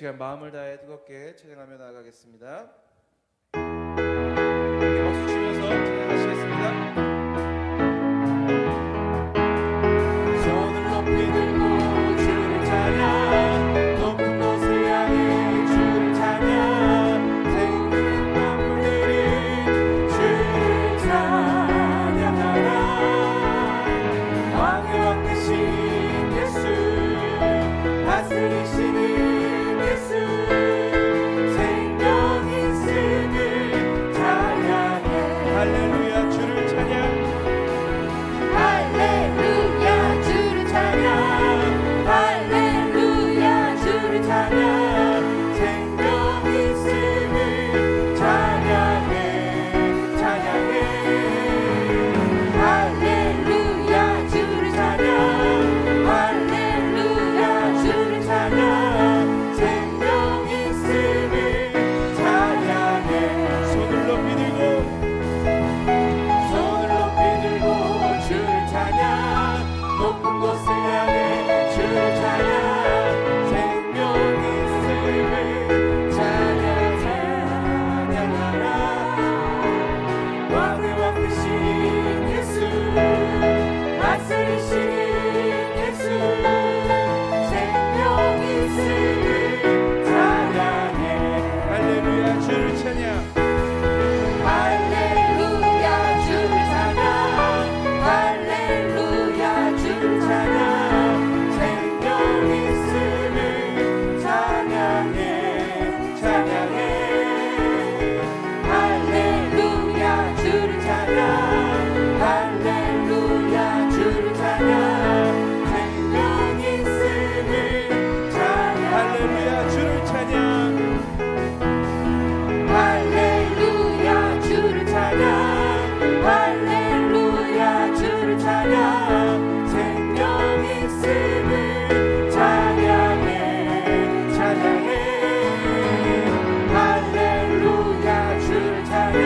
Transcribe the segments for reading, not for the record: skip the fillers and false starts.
시간 마음을 다해 뜨겁게 찬양하며 나아가겠습니다. 박수 치면서 찬양하시겠습니다. 손을 높이 들고 주를 찬양, 높은 곳을 향해 주를 찬양, 생기는 만물들이 주를 찬양하라. 왕의 왕 되신 예수, 다스리시는 예수, 생명 있음을 찬양해. 할렐루야 주를 찬양. 할렐루야 주를 찬양, 할렐루야 주를 찬양, 생명 있음을 찬양해, 찬양해. 할렐루야 주를 찬양, 할렐루야 주를 찬양, 생명 있음을 찬양해. 손을 높이 들고 손을 높이 들고 주를 찬양, 높은 곳을 향해 주를 찬양, 생명 있음을 찬양, 찬양하라. 왕의 왕 되신 예수, 다스리시는 예수, 생명 있음을 찬양해. 할렐루야 주를 찬양. 할렐루야 주를 찬양, 할렐루야 주를 찬양, 생명 있음을 찬양해, 찬양해. 할렐루야 주를 찬양, 할렐루야 주를 찬양, 생명 있음을 찬양. 할렐루야 주를 찬양. 할렐루야 주를 찬양, 할렐루야 주를 찬양, 생명 있음을 찬양해, 찬양해. 할렐루야 주를 찬양,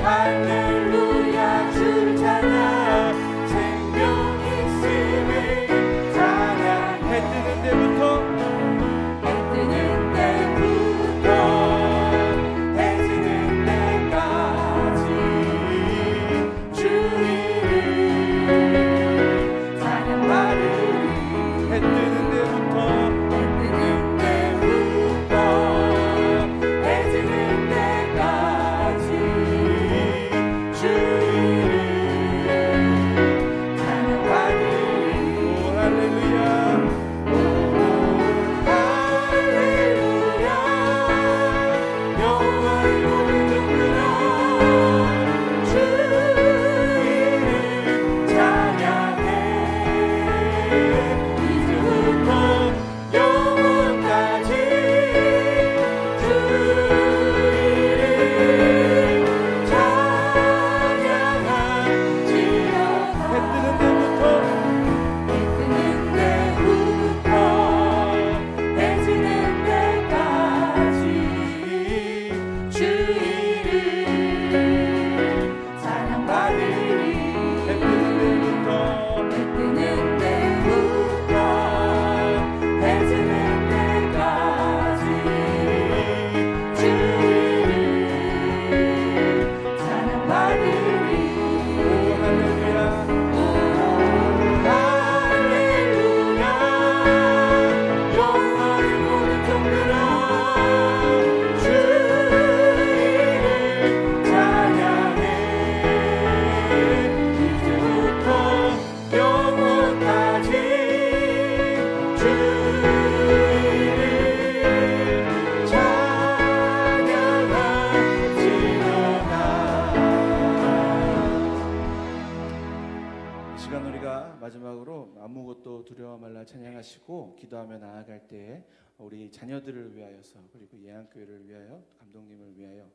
할렐루야 주를 찬양, 생명 있음을 찬양해. 해 뜨는 데부터 해 뜨는 때부터 해 지는 때까지 주 이름 찬양받으리. 해 뜨는 데부터 해 뜨는 때부터 해 지는 때까지 주 이름 찬양받으리. 오 할렐루야. 할렐루야 영원히 모든 종들아 주 이름 찬양해. 이제부터 영원까지 주 이름 찬양할지어다. 해 뜨는 데부터 해 뜨는 때부터 해 지는 때까지 주 이름 찬양받으리. 해 뜨는 데부터 해 뜨는 때부터 해 지는 때까지 주 이름 찬양받으리. 오 할렐루야. 할렐루야 영원히 모든 종들아 주 이름 찬양해. 이제부터 영원까지 주 이름 찬양할지어다. 이 시간 우리가 마지막으로 아무것도 두려워 말라 찬양하시고 기도하며 나아갈 때에 우리 자녀들을 위하여서 그리고 예안교회를 위하여 감독님을 위하여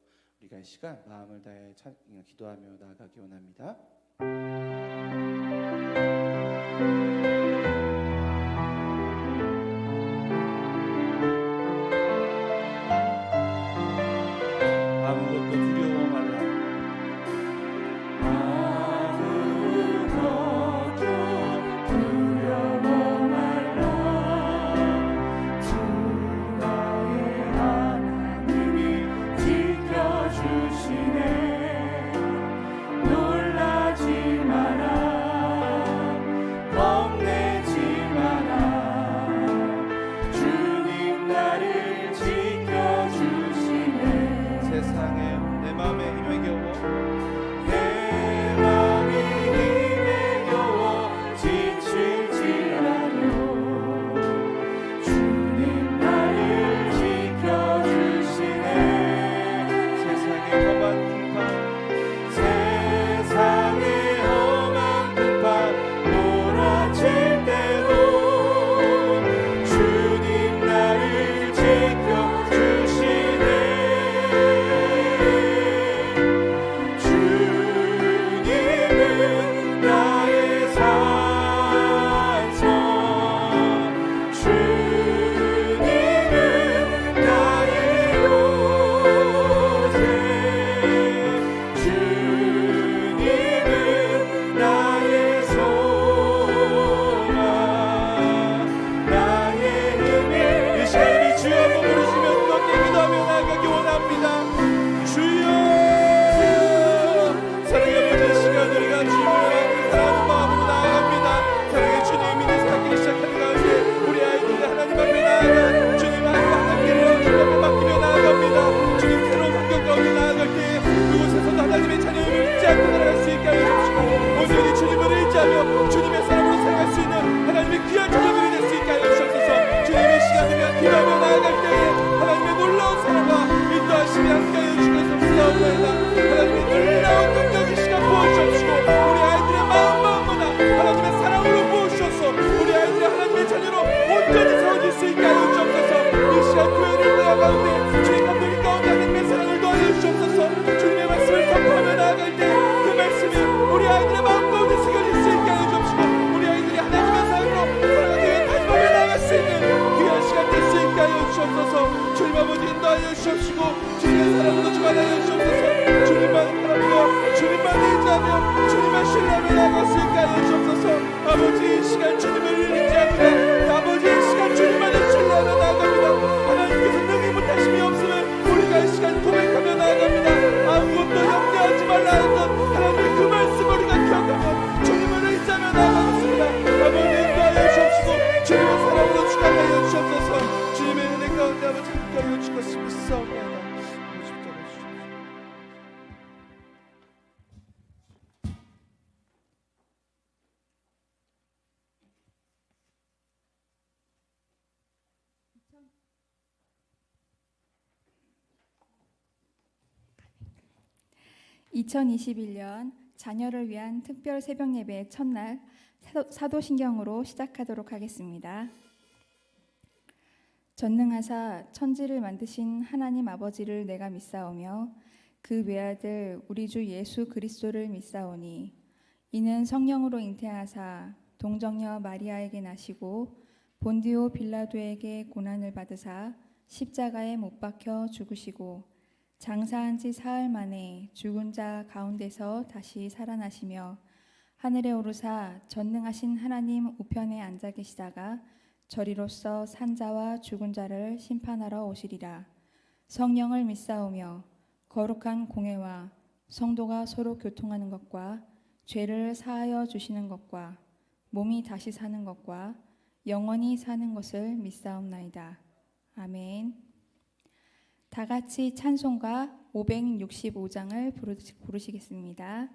우리가 이 시간 마음을 다해 기도하며 나아가기 원합니다. 아무것도 두려워 말라. 아무것도 두려워 말라. 주가 주관하여 주옵시고 주님의 사랑으로 주관하여 주옵소서. 주님만 바라보고 주님만 의지하며 주님만 신뢰하며 나아갈 수 있게 하여 주옵소서. 아버지 이 시간 주님을 의지합니다. 아버지 이 시간 주님만을 신뢰하며 나아갑니다. 하나님께서 능히 못하심이 없으면 우리가 이 시간 고백하며 나아갑니다. 아무것도 염려하지 말라 했던 하나님의 그 말씀 우리가 기억하며 주님을 의지하며 나아가겠습니다. 아버지 인도하여 주옵시고 주님의 사랑으로 주관하여 주옵소서. 주님의 은혜 가운데 아버지 함께하여 줄 것을 믿사옵나이다. 아버지 붙잡아 주옵소서. 2021년 자녀를 위한 특별 새벽 예배 첫날 사도신경으로 시작하도록 하겠습니다. 전능하사 천지를 만드신 하나님 아버지를 내가 믿사오며 그 외아들 우리 주 예수 그리스도를 믿사오니 이는 성령으로 잉태하사 동정녀 마리아에게 나시고 본디오 빌라도에게 고난을 받으사 십자가에 못 박혀 죽으시고 장사한 지 사흘 만에 죽은 자 가운데서 다시 살아나시며 하늘에 오르사 전능하신 하나님 우편에 앉아 계시다가 저리로서 산자와 죽은 자를 심판하러 오시리라. 성령을 믿사오며 거룩한 공회와 성도가 서로 교통하는 것과 죄를 사하여 주시는 것과 몸이 다시 사는 것과 영원히 사는 것을 믿사옵나이다. 아멘. 다 같이 찬송가 565장을 부르시겠습니다.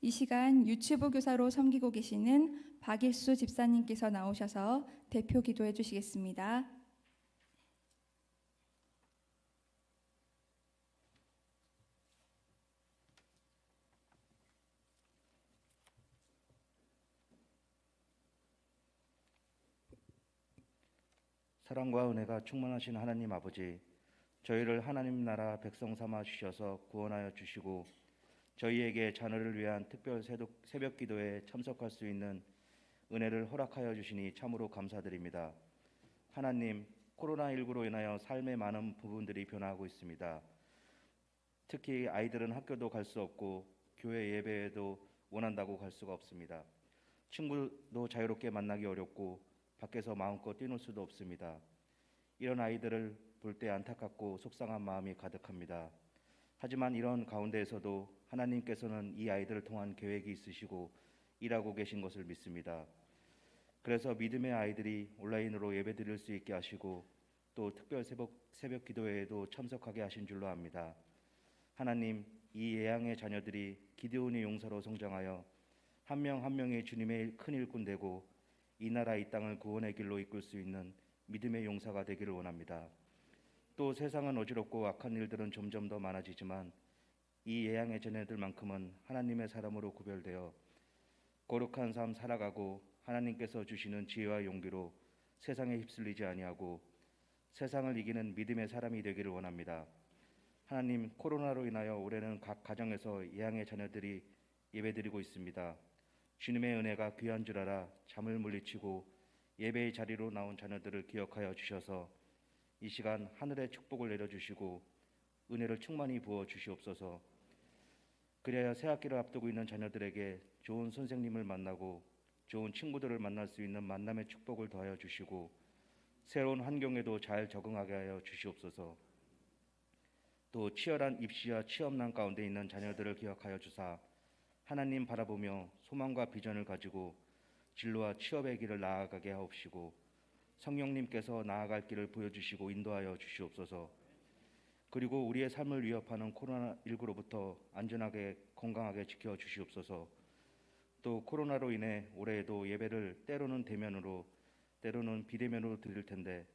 이 시간 유튜브 교사로 섬기고 계시는 박일수 집사님께서 나오셔서 대표 기도해 주시겠습니다. 사랑과 은혜가 충만하신 하나님 아버지, 저희를 하나님 나라 백성 삼아 주셔서 구원하여 주시고 저희에게 자녀를 위한 특별 새벽 기도에 참석할 수 있는 은혜를 허락하여 주시니 참으로 감사드립니다. 하나님, 코로나19로 인하여 삶의 많은 부분들이 변화하고 있습니다. 특히 아이들은 학교도 갈 수 없고 교회 예배에도 원한다고 갈 수가 없습니다. 친구도 자유롭게 만나기 어렵고 밖에서 마음껏 뛰놀 수도 없습니다. 이런 아이들을 볼 때 안타깝고 속상한 마음이 가득합니다. 하지만 이런 가운데에서도 하나님께서는 이 아이들을 통한 계획이 있으시고 일하고 계신 것을 믿습니다. 그래서 믿음의 아이들이 온라인으로 예배드릴 수 있게 하시고 또 특별 새벽 기도회에도 참석하게 하신 줄로 압니다. 하나님, 이 예양의 자녀들이 기드온의 용사로 성장하여 한 명 한 명이 주님의 큰 일꾼 되고 이 나라 이 땅을 구원의 길로 이끌 수 있는 믿음의 용사가 되기를 원합니다. 또 세상은 어지럽고 악한 일들은 점점 더 많아지지만 이 예양의 자녀들만큼은 하나님의 사람으로 구별되어 거룩한 삶 살아가고 하나님께서 주시는 지혜와 용기로 세상에 휩쓸리지 아니하고 세상을 이기는 믿음의 사람이 되기를 원합니다. 하나님, 코로나로 인하여 올해는 각 가정에서 예양의 자녀들이 예배드리고 있습니다. 주님의 은혜가 귀한 줄 알아 잠을 물리치고 예배의 자리로 나온 자녀들을 기억하여 주셔서 이 시간 하늘의 축복을 내려주시고 은혜를 충만히 부어 주시옵소서. 그래야 새 학기를 앞두고 있는 자녀들에게 좋은 선생님을 만나고 좋은 친구들을 만날 수 있는 만남의 축복을 더하여 주시고 새로운 환경에도 잘 적응하게 하여 주시옵소서. 또 치열한 입시와 취업난 가운데 있는 자녀들을 기억하여 주사 하나님 바라보며 소망과 비전을 가지고 진로와 취업의 길을 나아가게 하옵시고 성령님께서 나아갈 길을 보여주시고 인도하여 주시옵소서. 그리고 우리의 삶을 위협하는 코로나19로부터 안전하게 건강하게 지켜 주시옵소서. 또 코로나로 인해 올해에도 예배를 때로는 대면으로 때로는 비대면으로 드릴 텐데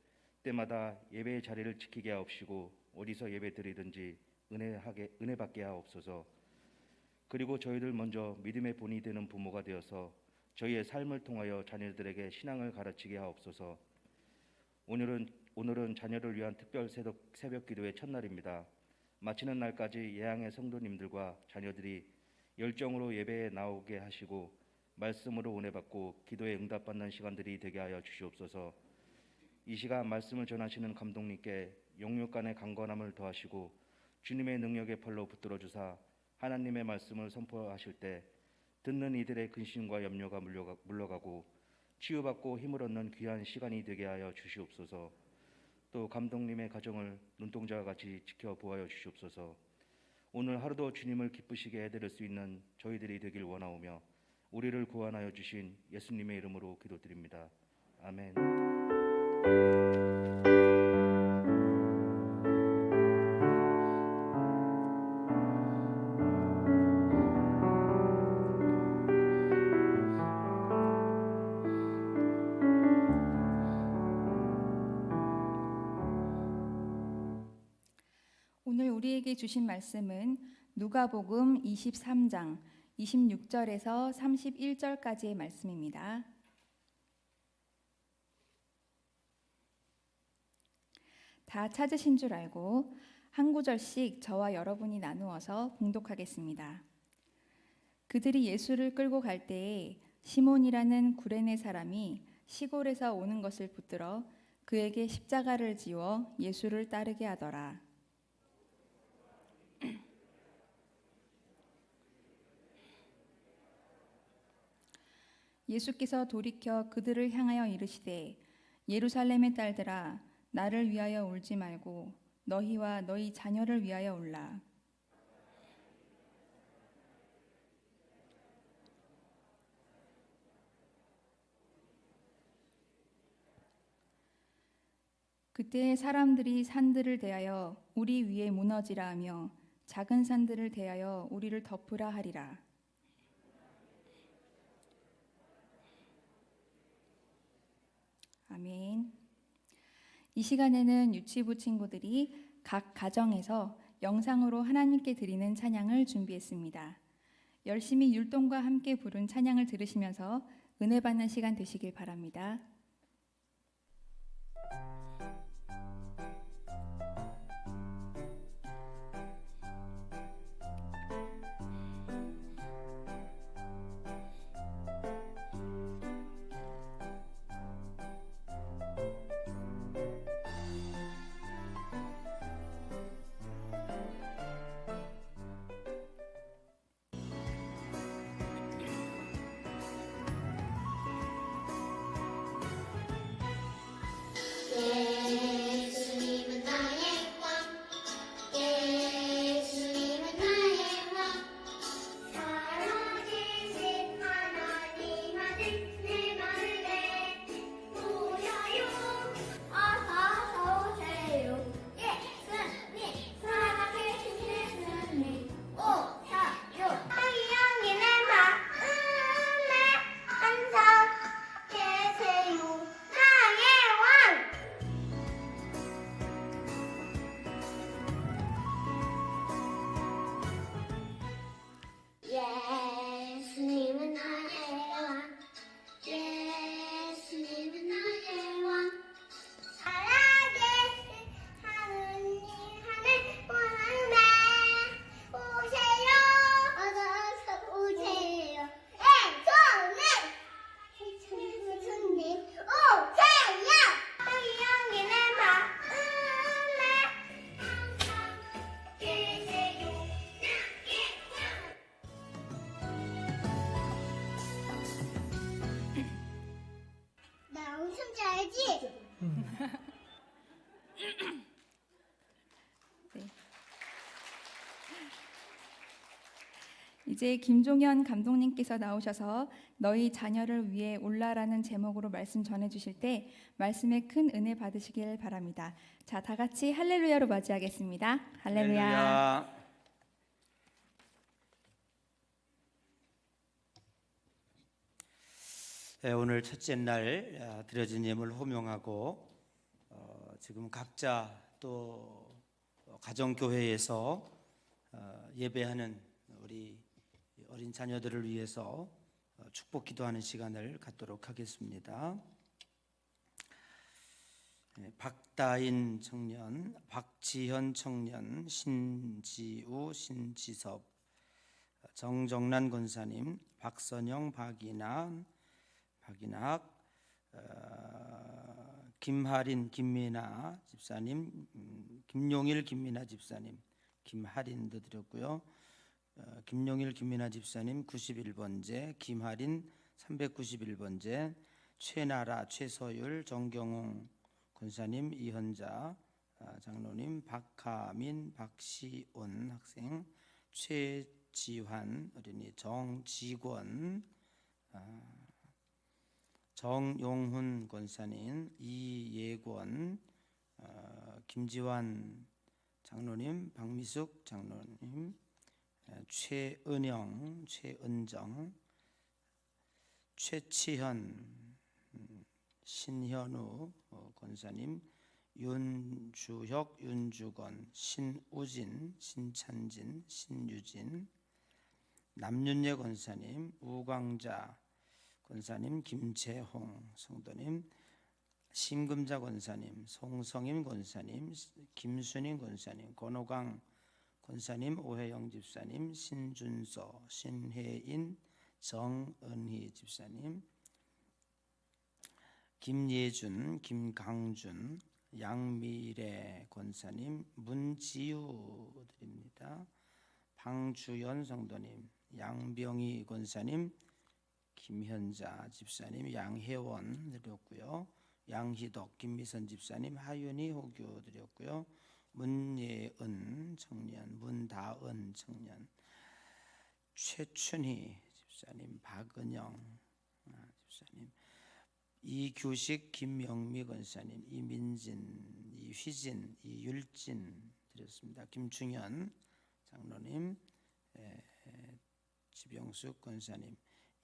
때마다 예배의 자리를 지키게 하옵시고 어디서 예배 드리든지 은혜 받게 하옵소서. 그리고 저희들 먼저 믿음의 본이 되는 부모가 되어서 저희의 삶을 통하여 자녀들에게 신앙을 가르치게 하옵소서. 오늘은 자녀를 위한 특별 새벽 기도의 첫날입니다. 마치는 날까지 예양의 성도님들과 자녀들이 열정으로 예배에 나오게 하시고 말씀으로 은혜 받고 기도에 응답받는 시간들이 되게 하여 주시옵소서. 이 시간 말씀을 전하시는 감독님께 영육간의 강건함을 더하시고 주님의 능력의 팔로 붙들어 주사 하나님의 말씀을 선포하실 때 듣는 이들의 근심과 염려가 물러가고 치유받고 힘을 얻는 귀한 시간이 되게 하여 주시옵소서. 또 감독님의 가정을 눈동자와 같이 지켜보아여 주시옵소서. 오늘 하루도 주님을 기쁘시게 해드릴 수 있는 저희들이 되길 원하오며 우리를 구원하여 주신 예수님의 이름으로 기도드립니다. 아멘. 오늘 우리에게 주신 말씀은 누가복음 23장 26절에서 31절까지의 말씀입니다. 다 찾으신 줄 알고 한 구절씩 저와 여러분이 나누어서 봉독하겠습니다. 그들이 예수를 끌고 갈 때에 시몬이라는 구레네 사람이 시골에서 오는 것을 붙들어 그에게 십자가를 지워 예수를 따르게 하더라. 예수께서 돌이켜 그들을 향하여 이르시되 예루살렘의 딸들아 나를 위하여 울지 말고 너희와 너희 자녀를 위하여 울라. 그때 사람들이 산들을 대하여 우리 위에 무너지라 하며 작은 산들을 대하여 우리를 덮으라 하리라. 아멘. 이 시간에는 유치부 친구들이 각 가정에서 영상으로 하나님께 드리는 찬양을 준비했습니다. 열심히 율동과 함께 부른 찬양을 들으시면서 은혜 받는 시간 되시길 바랍니다. 내 되지? 이제 김종현 감독님께서 나오셔서 너희 자녀를 위해 올라라는 제목으로 말씀 전해 주실 때 말씀에 큰 은혜 받으시길 바랍니다. 자, 다 같이 할렐루야로 맞이하겠습니다. 할렐루야. 네, 오늘 첫째 날 드려진 예물 호명하고 지금 각자 또 가정교회에서 예배하는 우리 어린 자녀들을 위해서 축복 기도하는 시간을 갖도록 하겠습니다. 박다인 청년, 박지현 청년, 신지우, 신지섭, 정정란 권사님, 박선영, 박인학, 김하린, 김미나 집사님, 김용일, 김미나 집사님, 김하린도 드렸고요. 김용일, 김미나 집사님 91번째, 김하린 391번째, 최나라, 최서율, 정경홍 권사님, 이현자 장로님, 박하민, 박시온 학생, 최지환 어린이, 정지권, 정용훈 권사님, 이예권, 김지환 장로님, 박미숙 장로님, 최은영, 최은정, 최치현, 신현우 권사님, 윤주혁, 윤주건, 신우진, 신찬진, 신유진, 남윤예 권사님, 우광자 권사님, 김재홍 성도님, 심금자 권사님, 송성임 권사님, 김순임 권사님, 권호강 권사님, 오혜영 집사님, 신준서, 신혜인, 정은희 집사님, 김예준, 김강준, 양미래 권사님, 문지우 드립니다. 방주연 성도님, 양병희 권사님, 김현자 집사님, 양혜원 드렸고요. 양희덕, 김미선 집사님, 하윤희 호교 드렸고요. 문예은 청년, 문다은 청년, 최춘희 집사님, 박은영 집사님, 이규식, 김영미 권사님, 이민진, 이휘진, 이율진 드렸습니다. 김충현 장로님, 지병숙 권사님,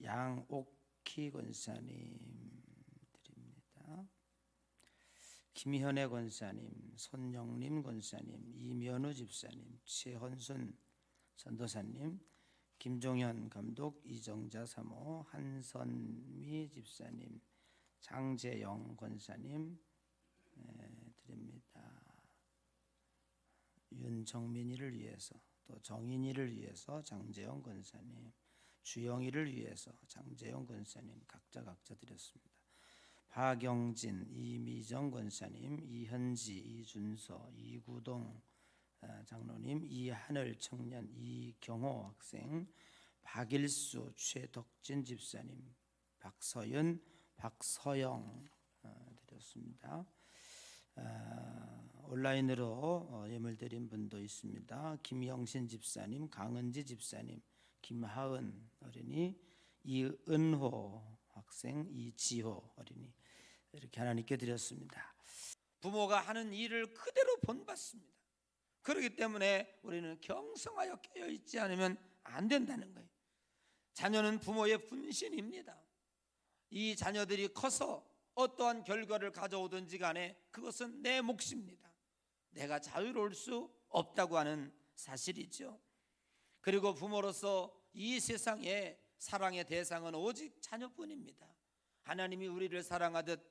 양옥희 권사님 드립니다. 김현애 권사님, 손영림 권사님, 이면우 집사님, 최헌순 전도사님, 김종현 감독, 이정자 사모, 한선미 집사님, 장재영 권사님 드립니다. 윤정민이를 위해서, 또 정인이를 위해서 장재영 권사님, 주영이를 위해서 장재영 권사님 각자 드렸습니다. 박영진, 이미정 권사님, 이현지, 이준서, 이구동 장로님, 이하늘 청년, 이경호 학생, 박일수, 최덕진 집사님, 박서윤, 박서영 드렸습니다. 온라인으로 예물 드린 분도 있습니다. 김영신 집사님, 강은지 집사님, 김하은 어린이, 이은호 학생, 이지호 어린이 이렇게 하나님께 드렸습니다. 부모가 하는 일을 그대로 본받습니다. 그렇기 때문에 우리는 경성하여 깨어있지 않으면 안 된다는 거예요. 자녀는 부모의 분신입니다. 이 자녀들이 커서 어떠한 결과를 가져오든지 간에 그것은 내 몫입니다. 내가 자유로울 수 없다고 하는 사실이죠. 그리고 부모로서 이 세상에 사랑의 대상은 오직 자녀뿐입니다. 하나님이 우리를 사랑하듯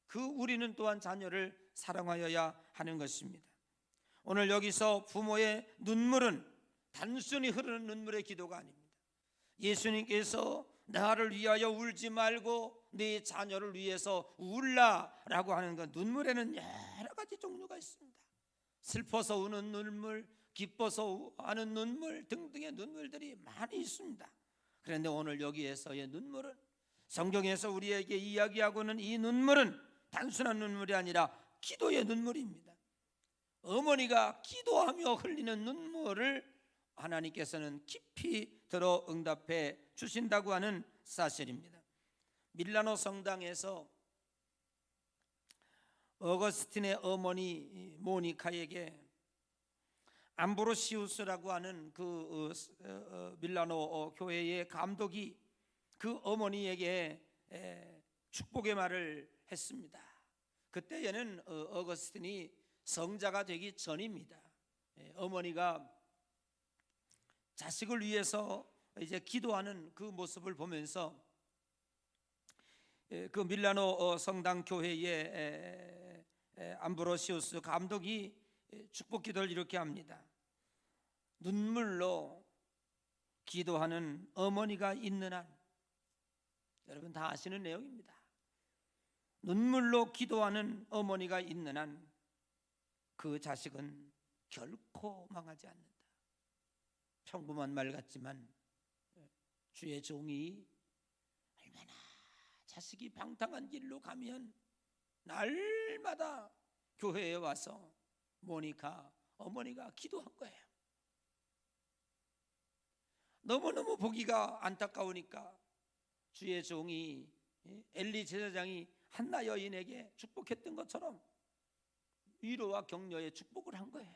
그 우리는 또한 자녀를 사랑하여야 하는 것입니다. 오늘 여기서 부모의 눈물은 단순히 흐르는 눈물의 기도가 아닙니다. 예수님께서 나를 위하여 울지 말고 네 자녀를 위해서 울라라고 하는 것, 눈물에는 여러 가지 종류가 있습니다. 슬퍼서 우는 눈물, 기뻐서 하는 눈물 등등의 눈물들이 많이 있습니다. 그런데 오늘 여기에서의 눈물은, 성경에서 우리에게 이야기하고는 이 눈물은 단순한 눈물이 아니라 기도의 눈물입니다. 어머니가 기도하며 흘리는 눈물을 하나님께서는 깊이 들어 응답해 주신다고 하는 사실입니다. 밀라노 성당에서 어거스틴의 어머니 모니카에게 암브로시우스라고 하는 그 밀라노 교회의 감독이 그 어머니에게 축복의 말을 했습니다. 그때에는 어거스틴이 성자가 되기 전입니다. 어머니가 자식을 위해서 이제 기도하는 그 모습을 보면서 그 밀라노 성당 교회의 암브로시우스 감독이 축복 기도를 이렇게 합니다. 눈물로 기도하는 어머니가 있는 한, 여러분 다 아시는 내용입니다. 눈물로 기도하는 어머니가 있는 한 그 자식은 결코 망하지 않는다. 평범한 말 같지만 주의 종이 얼마나 자식이 방탕한 길로 가면 날마다 교회에 와서 모니카 어머니가 기도한 거예요. 너무너무 보기가 안타까우니까 주의 종이 엘리 제사장이 한나 여인에게 축복했던 것처럼 위로와 격려의 축복을 한 거예요.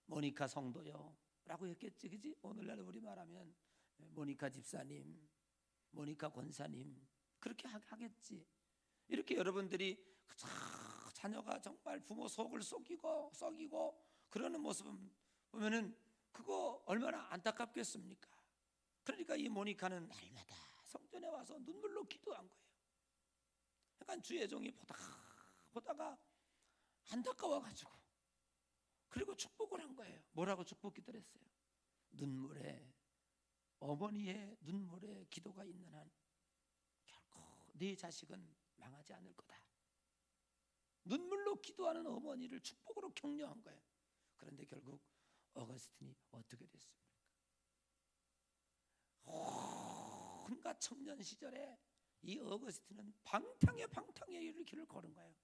모니카 성도요 라고 했겠지, 그지? 오늘날 우리 말하면 모니카 집사님, 모니카 권사님 그렇게 하겠지. 이렇게 여러분들이 자녀가 정말 부모 속을 썩이고 그러는 모습 보면은 그거 얼마나 안타깝겠습니까? 그러니까 이 모니카는 날마다 성전에 와서 눈물로 기도한 거예요. 그러니까 주의 종이 보다가 안타까워가지고 그리고 축복을 한 거예요. 뭐라고 축복 기도를 했어요? 어머니의 눈물에 기도가 있는 한 결코 네 자식은 망하지 않을 거다. 눈물로 기도하는 어머니를 축복으로 격려한 거예요. 그런데 결국 어거스틴이 어떻게 됐습니까? 온갖 청년 시절에 이 어거스틴은 방탕의 길을 걸은 거예요.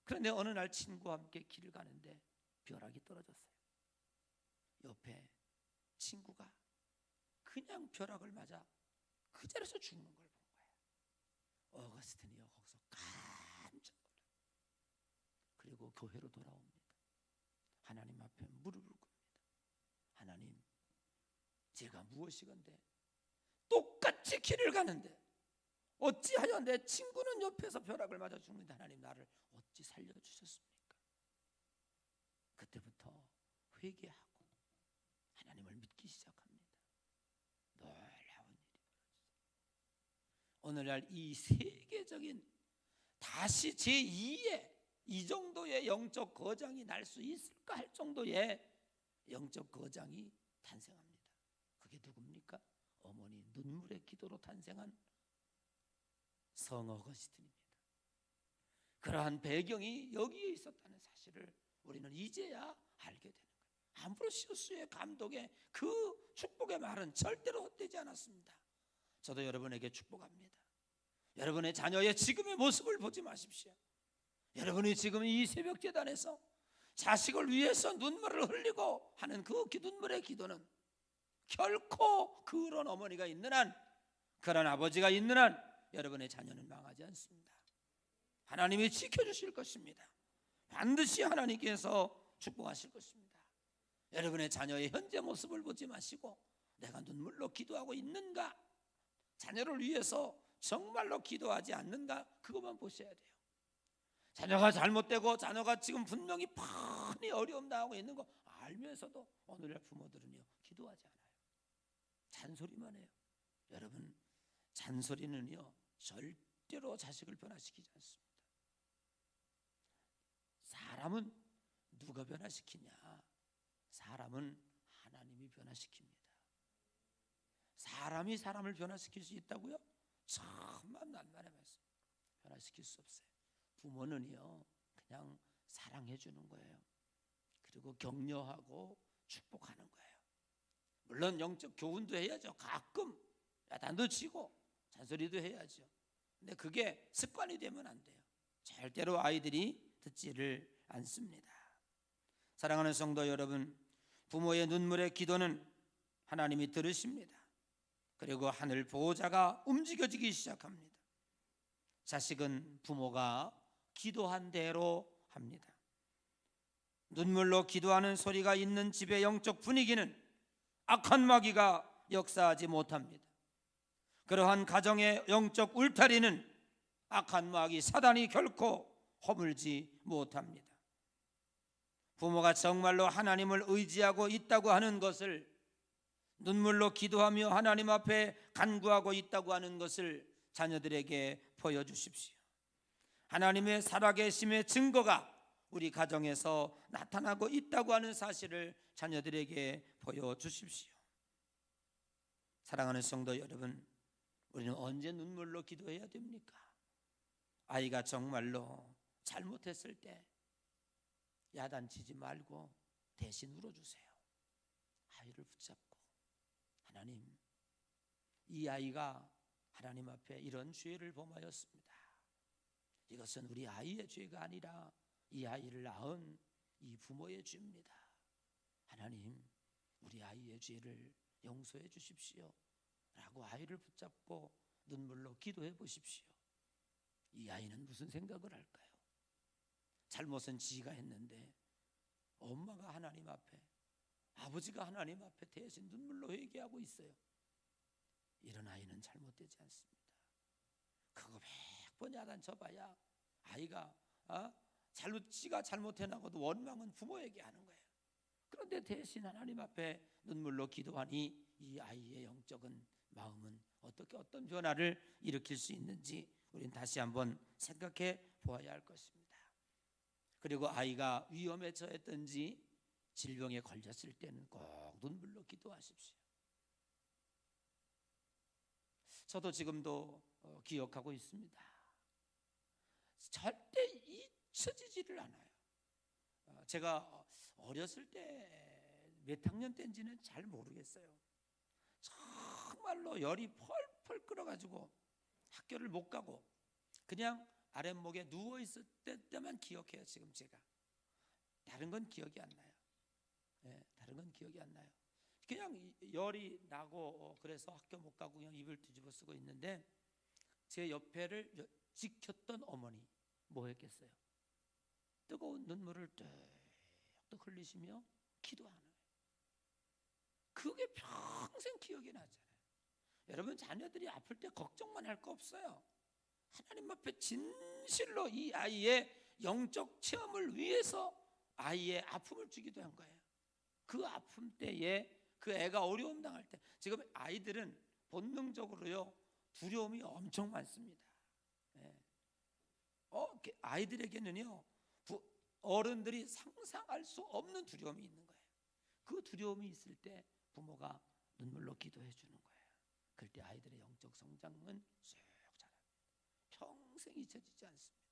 그런데 어느 날 친구와 함께 길을 가는데 벼락이 떨어졌어요. 옆에 친구가 그냥 벼락을 맞아 그 자리에서 죽는 걸 본 거예요. 어거스틴이요 거기서 깜짝 놀라요. 그리고 교회로 돌아옵니다. 하나님 앞에 무릎을 꿇습니다. 하나님, 제가 무엇이건데 똑같이 길을 가는데 어찌하여 내 친구는 옆에서 벼락을 맞아 죽는데 하나님 나를 어찌 살려주셨습니까? 그때부터 회개하고 하나님을 믿기 시작합니다. 놀라운 일이 벌어졌어요. 오늘날 이 세계적인 다시 제2의 이 정도의 영적 거장이 날 수 있을까 할 정도의 영적 거장이 탄생합니다. 그게 누굽니까? 어머니 눈물의 기도로 탄생한 성 어거스틴입니다. 그러한 배경이 여기에 있었다는 사실을 우리는 이제야 알게 되는 거예요. 암브로시우스의 감독의 그 축복의 말은 절대로 헛되지 않았습니다. 저도 여러분에게 축복합니다. 여러분의 자녀의 지금의 모습을 보지 마십시오. 여러분이 지금 이 새벽 제단에서 자식을 위해서 눈물을 흘리고 하는 그 눈물의 기도는 결코 그런 어머니가 있는 한, 그런 아버지가 있는 한 여러분의 자녀는 망하지 않습니다. 하나님이 지켜주실 것입니다. 반드시 하나님께서 축복하실 것입니다. 여러분의 자녀의 현재 모습을 보지 마시고 내가 눈물로 기도하고 있는가, 자녀를 위해서 정말로 기도하지 않는가, 그것만 보셔야 돼요. 자녀가 잘못되고 자녀가 지금 분명히 뻔히 어려움 당하고 있는 거 알면서도 오늘날 부모들은요 기도하지 않아요. 잔소리만 해요. 여러분, 잔소리는요 절대로 자식을 변화시키지 않습니다. 사람은 누가 변화시키냐? 사람은 하나님이 변화시킵니다. 사람이 사람을 변화시킬 수 있다고요? 천만 난만의 말씀. 변화시킬 수 없어요. 부모는요 그냥 사랑해 주는 거예요. 그리고 격려하고 축복하는 거예요. 물론 영적 교훈도 해야죠. 가끔 야단도 치고 잔소리도 해야죠. 근데 그게 습관이 되면 안 돼요. 절대로 아이들이 듣지를 않습니다. 사랑하는 성도 여러분, 부모의 눈물의 기도는 하나님이 들으십니다. 그리고 하늘 보호자가 움직여지기 시작합니다. 자식은 부모가 기도한 대로 합니다. 눈물로 기도하는 소리가 있는 집의 영적 분위기는 악한 마귀가 역사하지 못합니다. 그러한 가정의 영적 울타리는 악한 마귀 사단이 결코 허물지 못합니다. 부모가 정말로 하나님을 의지하고 있다고 하는 것을, 눈물로 기도하며 하나님 앞에 간구하고 있다고 하는 것을 자녀들에게 보여주십시오. 하나님의 살아계심의 증거가 우리 가정에서 나타나고 있다고 하는 사실을 자녀들에게 보여주십시오. 사랑하는 성도 여러분, 우리는 언제 눈물로 기도해야 됩니까? 아이가 정말로 잘못했을 때 야단치지 말고 대신 울어주세요. 아이를 붙잡고, 하나님, 이 아이가 하나님 앞에 이런 죄를 범하였습니다. 이것은 우리 아이의 죄가 아니라 이 아이를 낳은 이 부모의 죄입니다. 하나님, 우리 아이의 죄를 용서해 주십시오 라고 아이를 붙잡고 눈물로 기도해 보십시오. 이 아이는 무슨 생각을 할까요? 잘못은 지가 했는데 엄마가 하나님 앞에, 아버지가 하나님 앞에 대신 눈물로 회개하고 있어요. 이런 아이는 잘못되지 않습니다. 그거 100번 야단쳐봐야 아이가 지가 잘못해나고도 원망은 부모에게 하는 거예요. 그런데 대신 하나님 앞에 눈물로 기도하니 이 아이의 영적인 마음은 어떻게 어떤 변화를 일으킬 수 있는지 우리는 다시 한번 생각해 보아야 할 것입니다. 그리고 아이가 위험에 처했든지 질병에 걸렸을 때는 꼭 눈물로 기도하십시오. 저도 지금도 기억하고 있습니다. 절대 잊혀지지를 않아요. 제가 어렸을 때 몇 학년 때인지는 잘 모르겠어요. 정말로 열이 펄펄 끓어가지고 학교를 못 가고 그냥 아랫목에 누워 있을 때만 기억해요. 지금 제가 다른 건 기억이 안 나요. 다른 건 기억이 안 나요. 그냥 열이 나고 그래서 학교 못 가고 그냥 입을 뒤집어 쓰고 있는데 제 옆에를 지켰던 어머니 뭐 했겠어요? 뜨거운 눈물을 뚝뚝 흘리시며 기도하는 거예요. 그게 평생 기억이 나잖아요. 여러분, 자녀들이 아플 때 걱정만 할 거 없어요. 하나님 앞에 진실로 이 아이의 영적 체험을 위해서 아이의 아픔을 주기도 한 거예요. 그 아픔 때에 그 애가 어려움 당할 때, 지금 아이들은 본능적으로요 두려움이 엄청 많습니다. 아이들에게는요 어른들이 상상할 수 없는 두려움이 있는 거예요. 그 두려움이 있을 때 부모가 눈물로 기도해 주는 거예요. 그럴 때 아이들의 영적 성장은 쑥 자랍니다. 평생 잊혀지지 않습니다.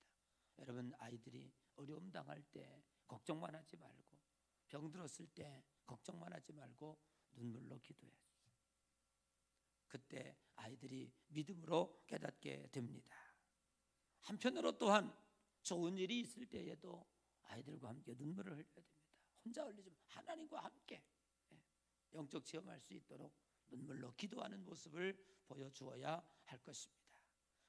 여러분, 아이들이 어려움 당할 때 걱정만 하지 말고, 병들었을 때 걱정만 하지 말고 눈물로 기도해요. 그때 아이들이 믿음으로 깨닫게 됩니다. 한편으로 또한 좋은 일이 있을 때에도 아이들과 함께 눈물을 흘려야 됩니다. 혼자 흘리지 말고 하나님과 함께 영적 체험할 수 있도록 눈물로 기도하는 모습을 보여주어야 할 것입니다.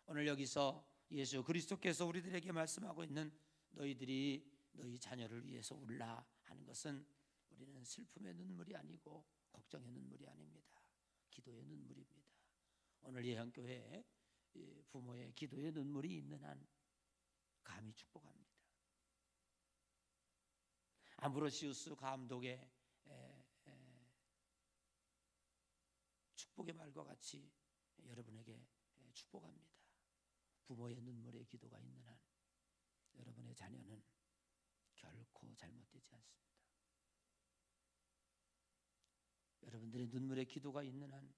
오늘 여기서 예수 그리스도께서 우리들에게 말씀하고 있는 너희들이 너희 자녀를 위해서 울라 하는 것은 우리는 슬픔의 눈물이 아니고 걱정의 눈물이 아닙니다. 기도의 눈물입니다. 오늘 예한교회에 부모의 기도의 눈물이 있는 한 감히 축복합니다. 암브로시우스 감독의 축복의 말과 같이 여러분에게 축복합니다. 부모의 눈물의 기도가 있는 한 여러분의 자녀는 결코 잘못되지 않습니다. 여러분들의 눈물의 기도가 있는 한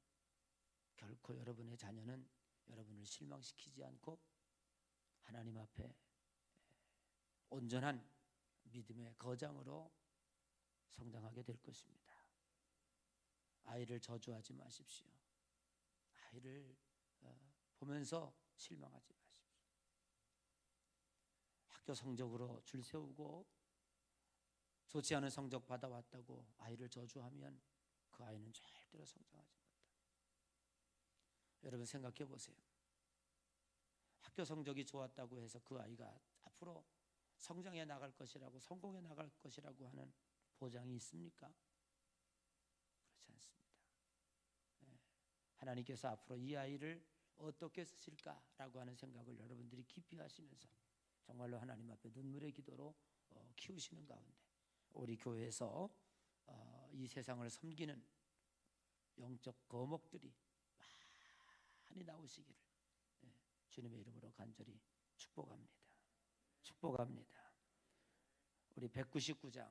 결코 여러분의 자녀는 여러분을 실망시키지 않고 하나님 앞에 온전한 믿음의 거장으로 성장하게 될 것입니다. 아이를 저주하지 마십시오. 아이를 보면서 실망하지 마십시오. 학교 성적으로 줄 세우고 좋지 않은 성적 받아왔다고 아이를 저주하면 그 아이는 절대로 성장하지 못합니다. 여러분 생각해 보세요. 학교 성적이 좋았다고 해서 그 아이가 앞으로 성장해 나갈 것이라고, 성공해 나갈 것이라고 하는 보장이 있습니까? 그렇지 않습니다. 하나님께서 앞으로 이 아이를 어떻게 쓰실까라고 하는 생각을 여러분들이 깊이 하시면서 정말로 하나님 앞에 눈물의 기도로 키우시는 가운데 우리 교회에서 이 세상을 섬기는 영적 거목들이 많이 나오시기를 주님의 이름으로 간절히 축복합니다. 축복합니다. 우리 199장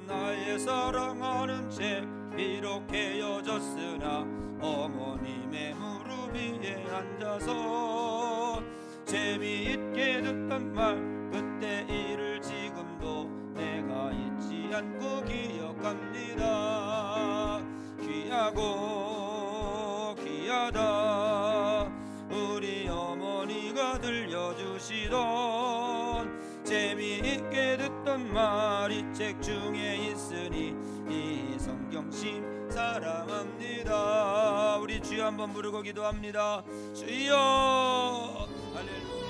나의 사랑하는 채 비록 헤어졌으나 어머님의 무릎 위에 앉아서 재미있게 듣던 말 그때 일을 지금도 내가 잊지 않고 기억합니다. 귀하고 귀하다 우리 어머니가 들려주시던 재미있게 듣던 말이 책 중에 있으니 이 성경심 사랑합니다. 우리 주여 한번 부르고 기도합니다. 주여 할렐루야.